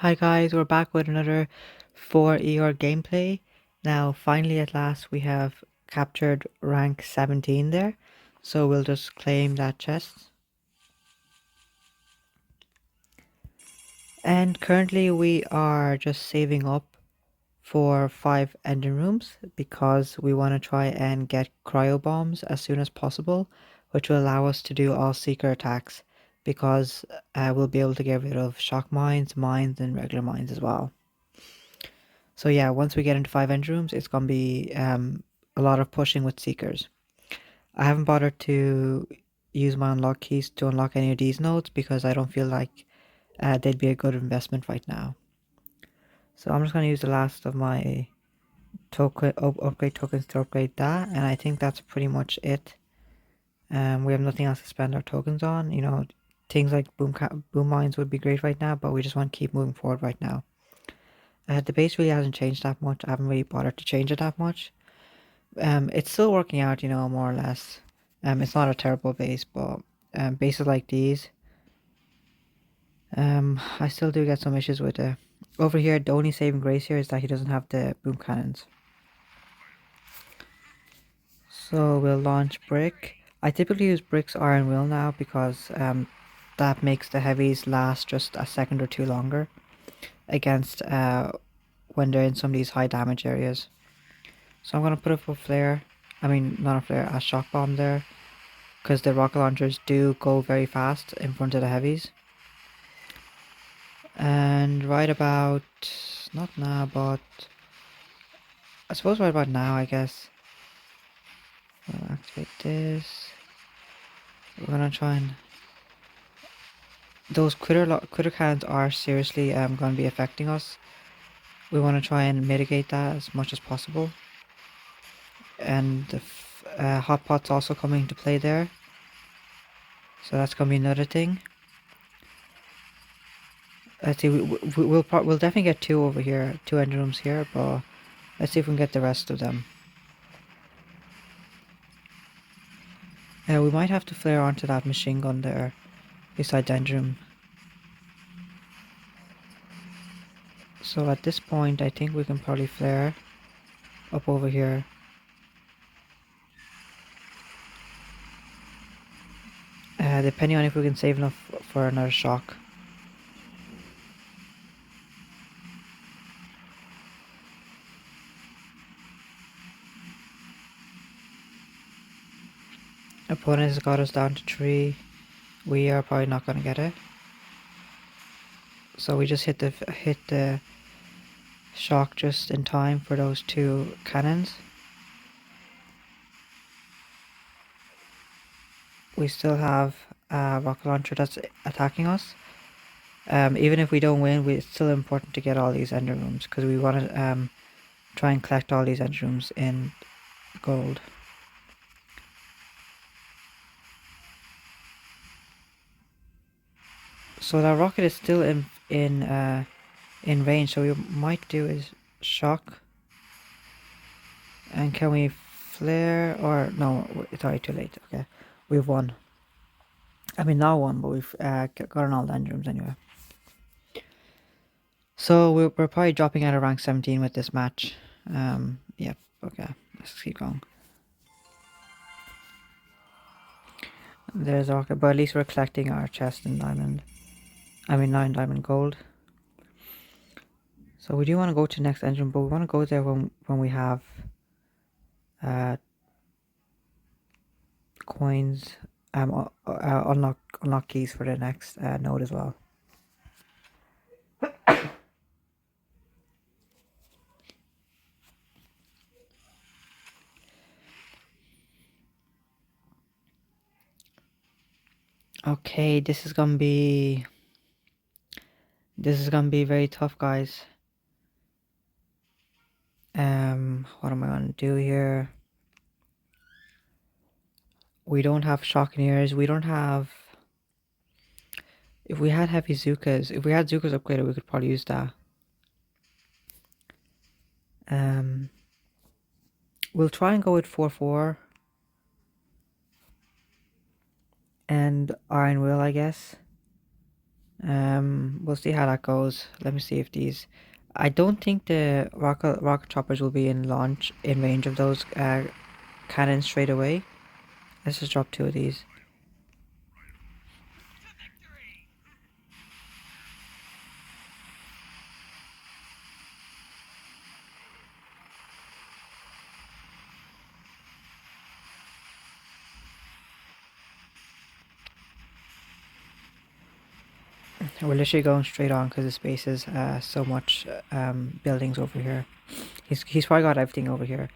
Hi guys, we're back with another 4ER gameplay. Now, finally at last we have captured rank 17 there. So we'll just claim that chest. And currently we are just saving up for 5 engine rooms because we want to try and get cryo bombs as soon as possible, which will allow us to do all seeker attacks because we'll be able to get rid of shock mines, and regular mines as well. So yeah, once we get into 5 engine rooms, it's going to be a lot of pushing with seekers. I haven't bothered to use my unlock keys to unlock any of these nodes because I don't feel like they'd be a good investment right now. So I'm just going to use the last of my upgrade tokens to upgrade that, and I think that's pretty much it. We have nothing else to spend our tokens on. You know, things like boom mines would be great right now, but we just want to keep moving forward right now. The base really hasn't changed that much. I haven't really bothered to change it that much. It's still working out, you know, more or less. It's not a terrible base, but bases like these, I still do get some issues with it. Over here, the only saving grace here is that he doesn't have the boom cannons. So we'll launch brick. I typically use brick's iron will now because that makes the heavies last just a second or two longer against when they're in some of these high damage areas. So I'm gonna put up a flare. I mean, not a flare, a shock bomb there. Because the rocket launchers do go very fast in front of the heavies. And right about, not now, but I suppose right about now, I guess. We'll activate this. We're gonna try and, those critter cannons are seriously going to be affecting us. We want to try and mitigate that as much as possible. And the hot pot's also coming into play there. So that's going to be another thing. Let's see, we'll definitely get two over here, two engine rooms here, but let's see if we can get the rest of them. We might have to flare onto that machine gun there beside the engine room. So at this point, I think we can probably flare up over here. Depending on if we can save enough for another shock. Opponent has got us down to 3. We are probably not going to get it. So we just hit the shock just in time for those 2 cannons. We still have a rocket launcher that's attacking us. Even if we don't win, it's still important to get all these engine rooms because we want to try and collect all these engine rooms in gold. So that rocket is still in range, so we might do is shock. And can we flare or no? It's already too late. Okay, we've won. I mean, not won, but we've gotten all the engine rooms anyway. So we're probably dropping out of rank 17 with this match. Yep. Okay, let's keep going. There's a rocket, but at least we're collecting our chest in diamond. I mean, 9 diamond gold. So we do want to go to next engine, but we want to go there when we have coins, unlock keys for the next node as well. Okay, this is gonna be very tough, guys. What am I gonna do here? We don't have Shockeneers. We don't have. If we had heavy Zukas, if we had Zukas upgraded, we could probably use that. We'll try and go with 4-4 and Iron Will, I guess. We'll see how that goes. Let me see if these. I don't think the rocket choppers will be in range of those cannons straight away. Let's just drop 2 of these. We're literally going straight on because the space is so much buildings over here. He's probably got everything over here.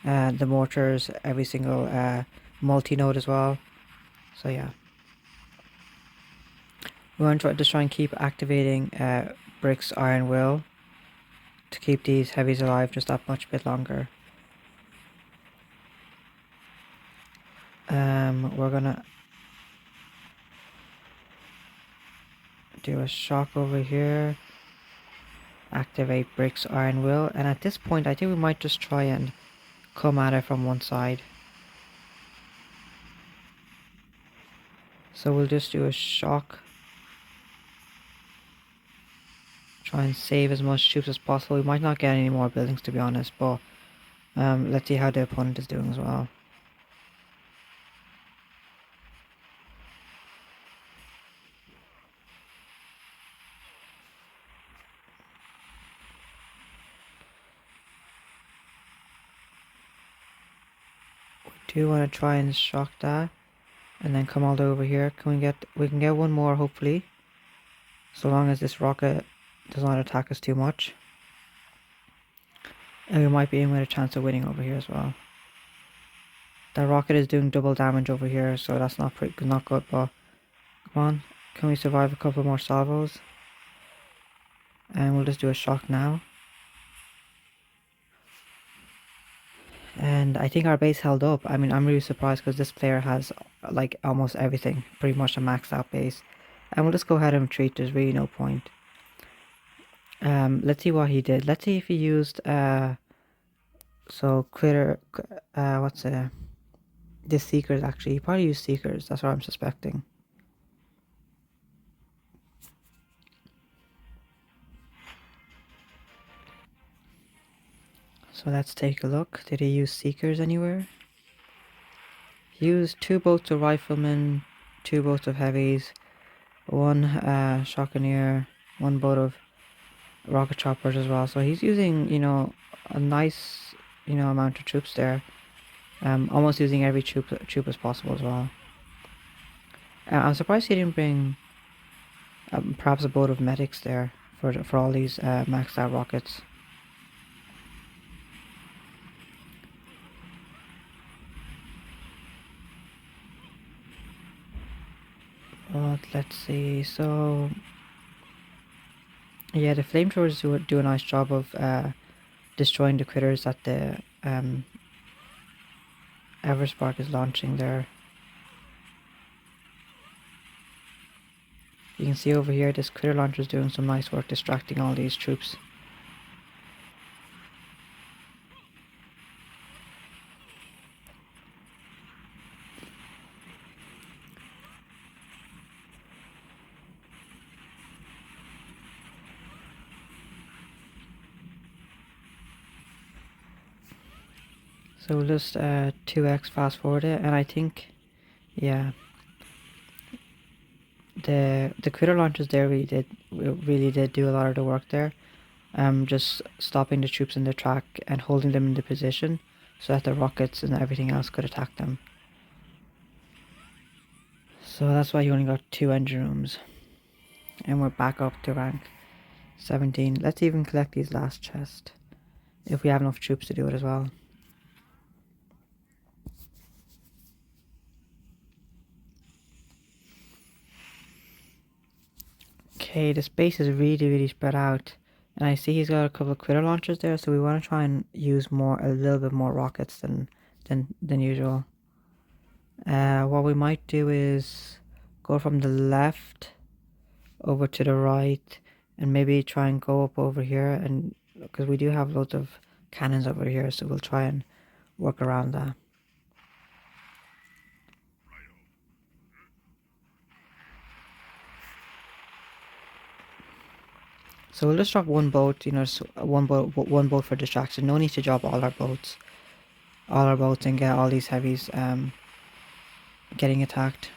The mortars, every single multi-node as well. So yeah. We want to just try and keep activating Brick's Iron Will to keep these heavies alive just that much bit longer. We're gonna do a shock over here. Activate Brick's Iron Will, and at this point I think we might just try and come at it from one side. So we'll just do a shock. Try and save as much troops as possible. We might not get any more buildings to be honest, but let's see how the opponent is doing as well. We do want to try and shock that and then come all the way over here. We can get one more hopefully, so long as this rocket does not attack us too much. And we might be in with a chance of winning over here as well. That rocket is doing double damage over here, so that's not good, but come on, can we survive a couple more salvos? And we'll just do a shock now. And I think our base held up. I mean, I'm really surprised because this player has like almost everything, pretty much a maxed out base. And we'll just go ahead and retreat, there's really no point. Let's see what he did. Let's see if he used so critter what's this seekers actually. He probably used seekers, that's what I'm suspecting. So let's take a look. Did he use seekers anywhere? He used 2 boats of riflemen, 2 boats of heavies, 1 shockeneer, 1 boat of rocket choppers as well. So he's using, you know, a nice, you know, amount of troops there. Almost using every troop as possible as well. I'm surprised he didn't bring perhaps a boat of medics there for all these maxed out rockets. But let's see. So yeah, the flamethrowers do a nice job of destroying the critters that the Everspark is launching there. You can see over here this critter launcher is doing some nice work distracting all these troops. So we'll just 2x fast forward it, and I think, yeah, the critter launchers there really did do a lot of the work there. Just stopping the troops in their track and holding them in the position so that the rockets and everything else could attack them. So that's why you only got 2 engine rooms, and we're back up to rank 17. Let's even collect these last chests if we have enough troops to do it as well. Okay, the space is really spread out, and I see he's got a couple of critter launchers there, so we want to try and use a little bit more rockets than usual. What we might do is go from the left over to the right, and maybe try and go up over here, and because we do have loads of cannons over here, so we'll try and work around that. So we'll just drop one boat, you know, one boat for distraction. No need to drop all our boats and get all these heavies getting attacked.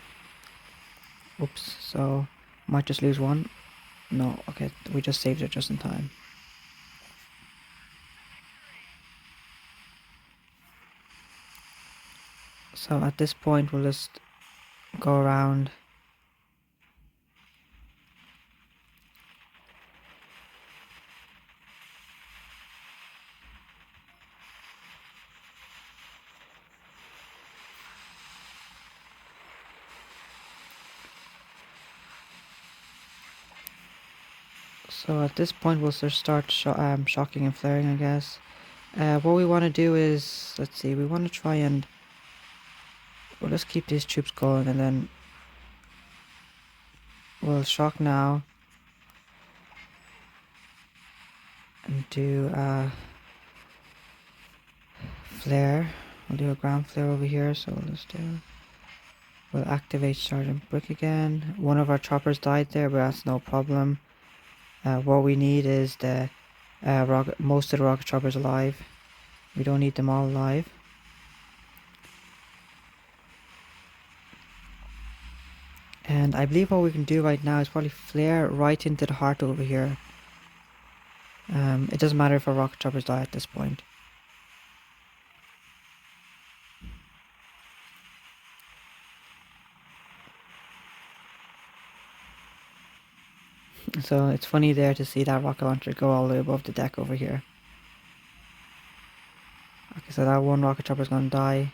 Oops, so might just lose one. No, okay, we just saved it just in time. So at this point we'll just go around. So at this point we'll just start shocking and flaring, I guess. What we want to do is, let's see, we want to try and we'll just keep these troops going, and then we'll shock now and do flare. We'll do a ground flare over here, so we'll activate Sergeant Brick again. One of our choppers died there, but that's no problem. What we need is the most of the rocket choppers alive. We don't need them all alive. And I believe what we can do right now is probably flare right into the heart over here. It doesn't matter if our rocket choppers die at this point. So it's funny there to see that rocket launcher go all the way above the deck over here. Okay, so that one rocket chopper is going to die.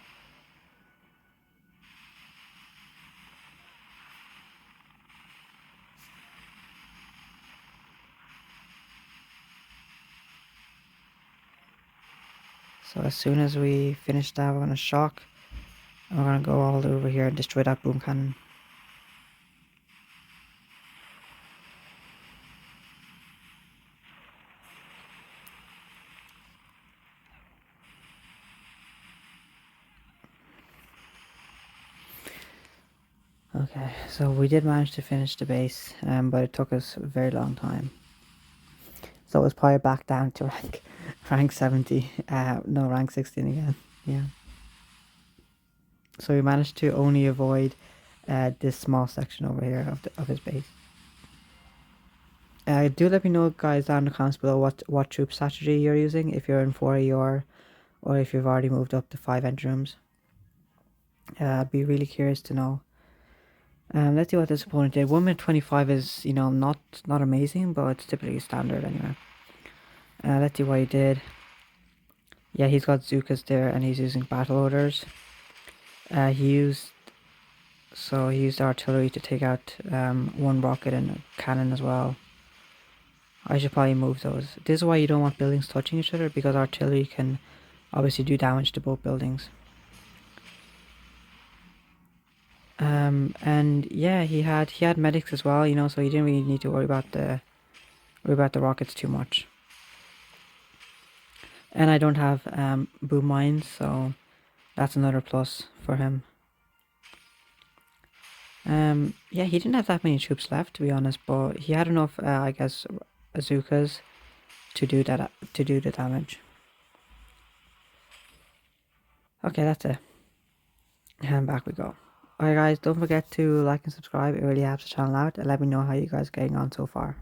So as soon as we finish that, we're going to shock. And we're going to go all the way over here and destroy that boom cannon. Okay, so we did manage to finish the base, but it took us a very long time. So it was probably back down to rank 70, no, rank 16 again, yeah. So we managed to only avoid this small section over here of his base. Do let me know, guys, down in the comments below what troop strategy you're using, if you're in 4E or if you've already moved up to 5 engine rooms. I'd be really curious to know. Let's see what this opponent did. 1 minute 25 is, you know, not amazing, but it's typically standard anyway. Let's see what he did. Yeah, he's got Zukas there, and he's using battle orders. He used artillery to take out one rocket and a cannon as well. I should probably move those. This is why you don't want buildings touching each other, because artillery can obviously do damage to both buildings. And yeah, he had medics as well, you know, so he didn't really need to worry about the rockets too much. And I don't have boom mines, so that's another plus for him. Yeah, he didn't have that many troops left, to be honest, but he had enough, I guess, bazookas to do the damage. Okay, that's it. And back we go. Alright guys, don't forget to like and subscribe, it really helps the channel out, and let me know how you guys are getting on so far.